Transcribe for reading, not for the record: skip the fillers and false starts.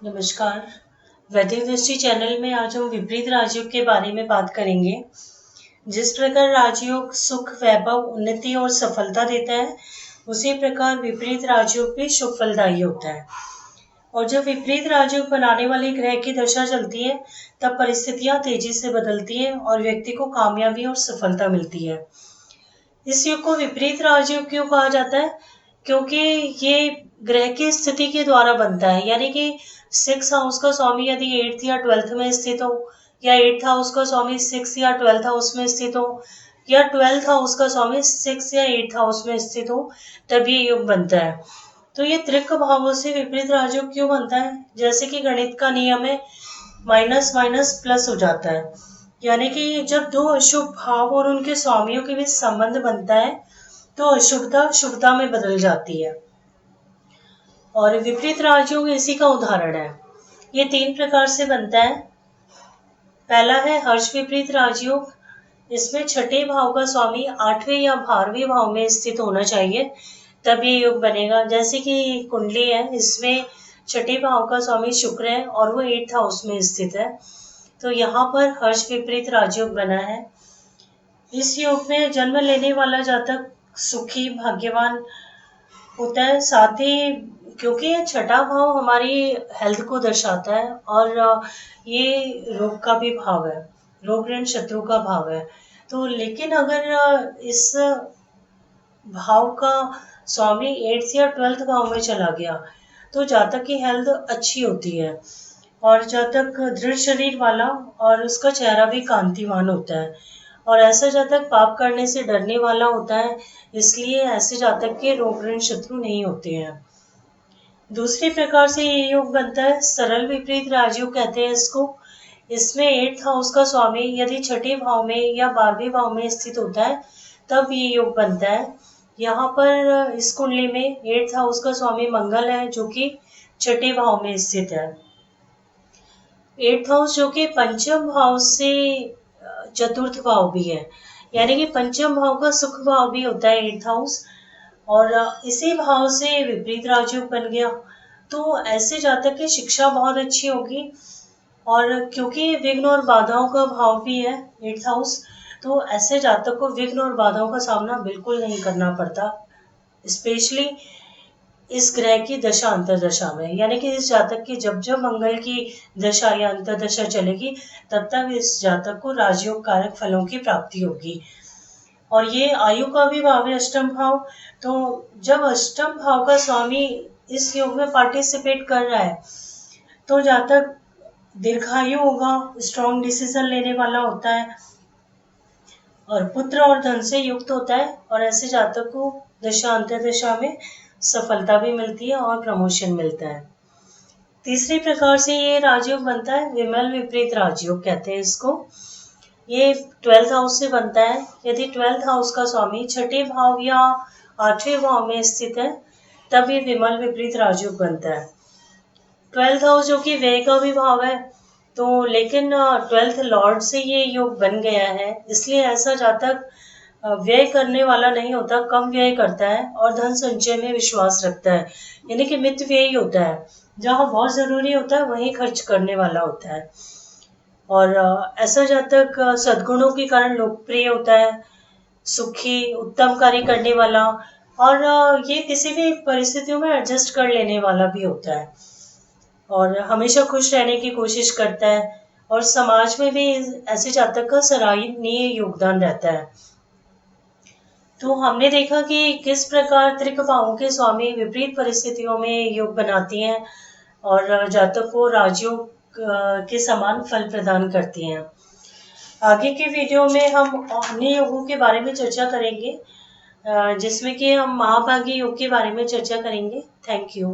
नमस्कार। वैदिक दृष्टि चैनल में आज हम विपरीत राजयोग के बारे में बात करेंगे। जिस प्रकार राजयोग सुख, वैभव, उन्नति और सफलता देता है, उसी प्रकार विपरीत राजयोग भी शुभ फलदायी होता है। और जब विपरीत राजयोग बनाने वाले ग्रह की दशा चलती है, तब परिस्थितियां तेजी से बदलती हैं और व्यक्ति को कामयाबी और सफलता मिलती है। इस युग को विपरीत राजयोग क्यों कहा जाता है? क्योंकि ये ग्रह की स्थिति के द्वारा बनता है, यानी कि 6 हाउस का स्वामी यदि 8th या 12th में स्थित हो, या 8th हाउस का स्वामी 6 या 12th हाउस में स्थित हो, या 12th हाउस का स्वामी 6 या 8th हाउस में स्थित हो, तब ये योग बनता है। तो ये त्रिक भावों से विपरीत राजयोग क्यों बनता है? जैसे कि गणित का नियम है, माइनस माइनस प्लस हो जाता है, यानी कि जब दो अशुभ भाव और उनके स्वामियों के बीच संबंध बनता है, तो अशुभता शुभता में बदल जाती है। और विपरीत राजयोग इसी का उदाहरण है। ये 3 प्रकार से बनता है। पहला है हर्ष विपरीत राजयोग। इसमें छठे भाव का स्वामी 8वें या 12वें भाव में स्थित होना चाहिए, तब ये योग बनेगा। जैसे कि कुंडली है, इसमें छठे भाव का स्वामी शुक्र है और वो 8th हाउस में स्थित है, तो यहाँ पर हर्ष विपरीत राजयोग बना है। इस योग में जन्म लेने वाला जातक सुखी, भाग्यवान होता है। साथ ही क्योंकि ये छठा भाव हमारी हेल्थ को दर्शाता है और ये रोग का भी भाव है, रोग ऋण शत्रु का भाव है। तो लेकिन अगर इस भाव का स्वामी 8th या 12th भाव में चला गया, तो जातक की हेल्थ अच्छी होती है और जातक दृढ़ शरीर वाला और उसका चेहरा भी कांतिवान होता है। और ऐसा जातक पाप करने से डरने वाला होता है, इसलिए ऐसे जातक के रोग ऋण शत्रु नहीं होते हैं। दूसरी प्रकार से ये योग बनता है सरल विपरीत राजयोग कहते हैं इसको। इसमें 8th हाउस का स्वामी यदि छठे भाव में या 12वें भाव में स्थित होता है, तब ये योग बनता है। यहाँ पर इस कुंडली में 8th हाउस का स्वामी मंगल है, जो कि छठे भाव में स्थित है। 8th हाउस जो कि पंचम भाव से चतुर्थ भाव भी है, यानी कि पंचम भाव का सुख भाव भी होता है 8th हाउस, और इसी भाव से विपरीत राजयोग बन गया। तो ऐसे जातक की शिक्षा बहुत अच्छी होगी, और क्योंकि विघ्न और बाधाओं का भाव भी है 8th हाउस, तो ऐसे जातक को विघ्न और बाधाओं का सामना बिल्कुल नहीं करना पड़ता, स्पेशली इस ग्रह की दशा अंतरदशा में। यानी कि इस जातक की जब जब मंगल की दशा या अंतरदशा चलेगी, तब तक इस जातक को राजयोग कारक फलों की प्राप्ति होगी। और ये आयु का भी भाव है, अष्टम भाव। तो जब अष्टम भाव का स्वामी इस योग में पार्टिसिपेट कर रहा है, तो जातक दीर्घायु होगा, स्ट्रॉन्ग डिसीजन लेने वाला होता है और पुत्र और धन से युक्त होता है, और ऐसे जातक को दशा अंतरदशा में सफलता भी मिलती है और प्रमोशन मिलता है। तीसरी प्रकार से ये राजयोग बनता है विमल विपरीत राजयोग कहते हैं इसको। ये 12th हाउस से बनता है। यदि 12th हाउस का स्वामी छठे भाव या 8वें भाव में स्थित है, तब ये विमल विपरीत राजयोग बनता है। 12th हाउस जो कि व्यय का भी भाव है, तो लेकिन 12th लॉर्ड से ये योग बन गया है, इसलिए ऐसा जातक व्यय करने वाला नहीं होता, कम व्यय करता है और धन संचय में विश्वास रखता है, यानी कि मित व्यय होता है। जहाँ बहुत जरूरी होता है वहीं खर्च करने वाला होता है। और ऐसा जातक सद्गुणों के कारण लोकप्रिय होता है, सुखी, उत्तम कार्य करने वाला, और ये किसी भी परिस्थितियों में एडजस्ट कर लेने वाला भी होता है और हमेशा खुश रहने की कोशिश करता है, और समाज में भी ऐसे जातक का सराहनीय योगदान रहता है। तो हमने देखा कि किस प्रकार त्रिक भावों के स्वामी विपरीत परिस्थितियों में योग बनाती हैं और जातक को राजयोग के समान फल प्रदान करती हैं। आगे के वीडियो में हम अन्य योगों के बारे में चर्चा करेंगे, जिसमें कि हम महाभागी योग के बारे में चर्चा करेंगे। Thank you.